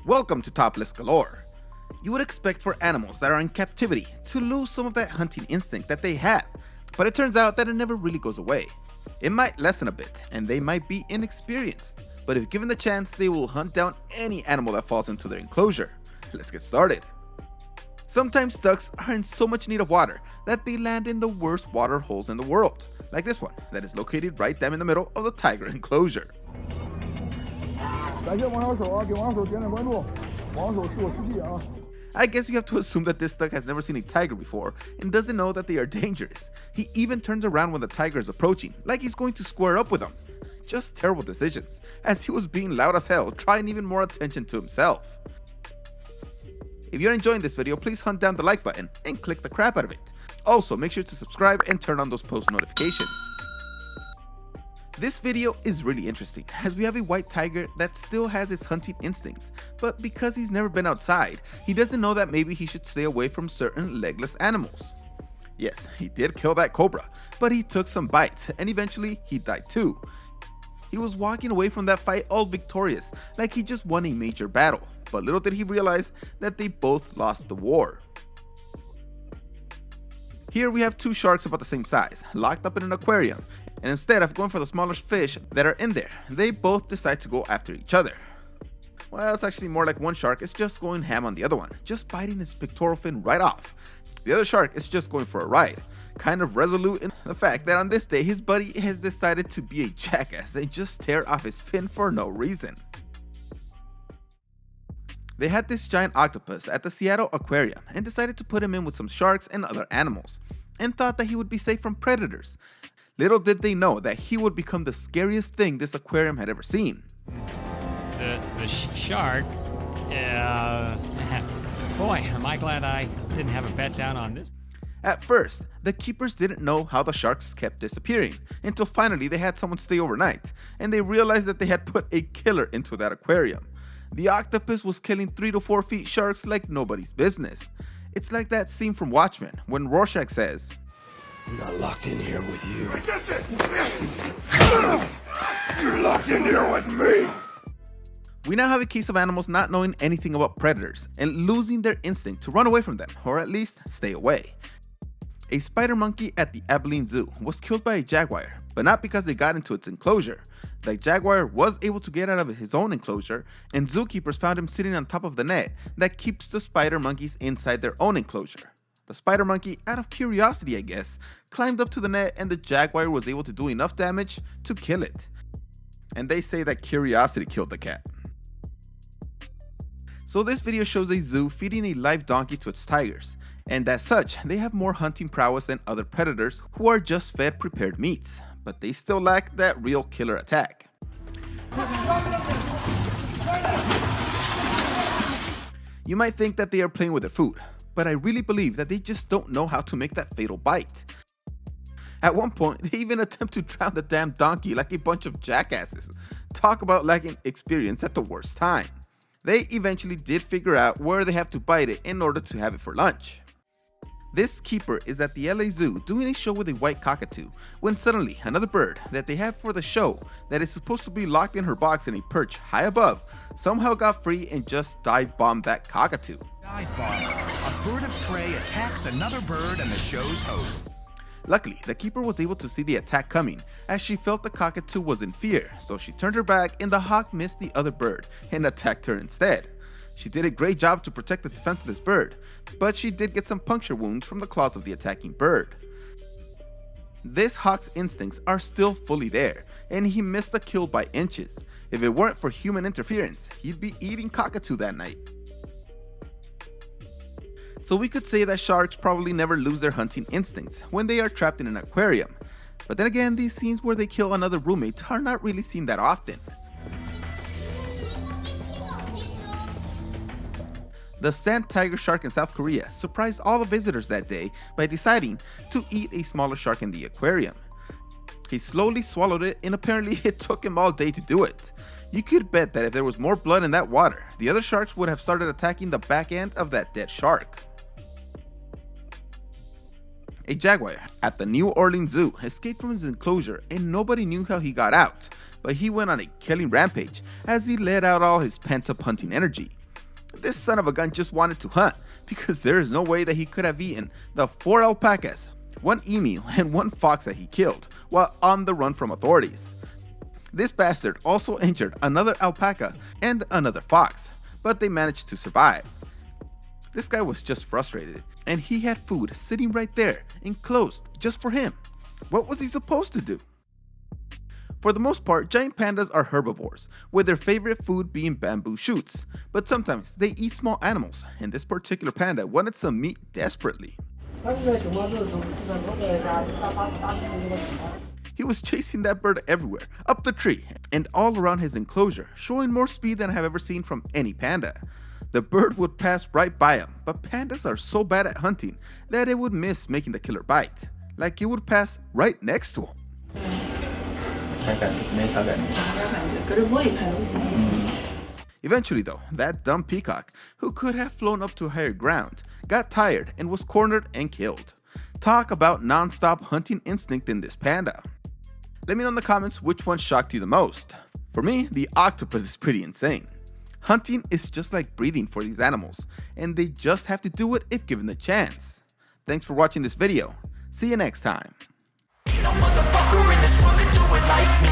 Welcome to Topless Galore. You would expect for animals that are in captivity to lose some of that hunting instinct that they have, but it turns out that it never really goes away. It might lessen a bit, and they might be inexperienced, but if given the chance, they will hunt down any animal that falls into their enclosure. Let's get started. Sometimes ducks are in so much need of water that they land in the worst water holes in the world, like this one that is located right down in the middle of the tiger enclosure. I guess you have to assume that this duck has never seen a tiger before and doesn't know that they are dangerous. He even turns around when the tiger is approaching, like he's going to square up with him. Just terrible decisions, as he was being loud as hell, trying even more attention to himself. If you're enjoying this video, please hunt down the like button and click the crap out of it. Also, make sure to subscribe and turn on those post notifications. This video is really interesting, as we have a white tiger that still has its hunting instincts, but because he's never been outside, he doesn't know that maybe he should stay away from certain legless animals. Yes, he did kill that cobra, but he took some bites, and eventually he died too. He was walking away from that fight all victorious, like he just won a major battle, but little did he realize that they both lost the war. Here we have two sharks about the same size, locked up in an aquarium, and instead of going for the smaller fish that are in there, they both decide to go after each other. Well, it's actually more like one shark is just going ham on the other one, just biting its pectoral fin right off. The other shark is just going for a ride, kind of resolute in the fact that on this day his buddy has decided to be a jackass and just tear off his fin for no reason. They had this giant octopus at the Seattle Aquarium and decided to put him in with some sharks and other animals, and thought that he would be safe from predators. Little did they know that he would become the scariest thing this aquarium had ever seen. The shark, boy, am I glad I didn't have a bet down on this. At first, the keepers didn't know how the sharks kept disappearing, until finally they had someone stay overnight, and they realized that they had put a killer into that aquarium. The octopus was killing 3 to 4 feet sharks like nobody's business. It's like that scene from Watchmen when Rorschach says, "I'm not locked in here with you. You're locked in here with me." We now have a case of animals not knowing anything about predators and losing their instinct to run away from them, or at least stay away. A spider monkey at the Abilene Zoo was killed by a jaguar, but not because they got into its enclosure. The jaguar was able to get out of his own enclosure, and zookeepers found him sitting on top of the net that keeps the spider monkeys inside their own enclosure. The spider monkey, out of curiosity I guess, climbed up to the net and the jaguar was able to do enough damage to kill it. And they say that curiosity killed the cat. So this video shows a zoo feeding a live donkey to its tigers, and as such, they have more hunting prowess than other predators who are just fed prepared meats, but they still lack that real killer attack. You might think that they are playing with their food, but I really believe that they just don't know how to make that fatal bite. At one point, they even attempt to drown the damn donkey like a bunch of jackasses. Talk about lacking experience at the worst time. They eventually did figure out where they have to bite it in order to have it for lunch. This keeper is at the LA Zoo doing a show with a white cockatoo, when suddenly another bird that they have for the show that is supposed to be locked in her box in a perch high above somehow got free and just dive-bombed that cockatoo. Dive bomber. A bird of prey attacks another bird and the show's host. Luckily, the keeper was able to see the attack coming, as she felt the cockatoo was in fear, so she turned her back and the hawk missed the other bird and attacked her instead. She did a great job to protect the defenseless bird, but she did get some puncture wounds from the claws of the attacking bird. This hawk's instincts are still fully there, and he missed the kill by inches. If it weren't for human interference, he'd be eating cockatoo that night. So we could say that sharks probably never lose their hunting instincts when they are trapped in an aquarium. But then again, these scenes where they kill another roommate are not really seen that often. The sand tiger shark in South Korea surprised all the visitors that day by deciding to eat a smaller shark in the aquarium. He slowly swallowed it, and apparently it took him all day to do it. You could bet that if there was more blood in that water, the other sharks would have started attacking the back end of that dead shark. A jaguar at the New Orleans Zoo escaped from his enclosure and nobody knew how he got out, but he went on a killing rampage as he let out all his pent-up hunting energy. This son of a gun just wanted to hunt, because there is no way that he could have eaten the 4 alpacas, 1 emu, and 1 fox that he killed while on the run from authorities. This bastard also injured another alpaca and another fox, but they managed to survive. This guy was just frustrated, and he had food sitting right there, enclosed, just for him. What was he supposed to do? For the most part, giant pandas are herbivores, with their favorite food being bamboo shoots, but sometimes they eat small animals, and this particular panda wanted some meat desperately. He was chasing that bird everywhere, up the tree, and all around his enclosure, showing more speed than I have ever seen from any panda. The bird would pass right by him, but pandas are so bad at hunting that it would miss making the killer bite, like it would pass right next to him. Eventually though, that dumb peacock, who could have flown up to higher ground, got tired and was cornered and killed. Talk about non-stop hunting instinct in this panda. Let me know in the comments which one shocked you the most. For me, the octopus is pretty insane. Hunting is just like breathing for these animals, and they just have to do it if given the chance. Thanks for watching this video. See you next time. Ain't no motherfucker in this world could do it like me.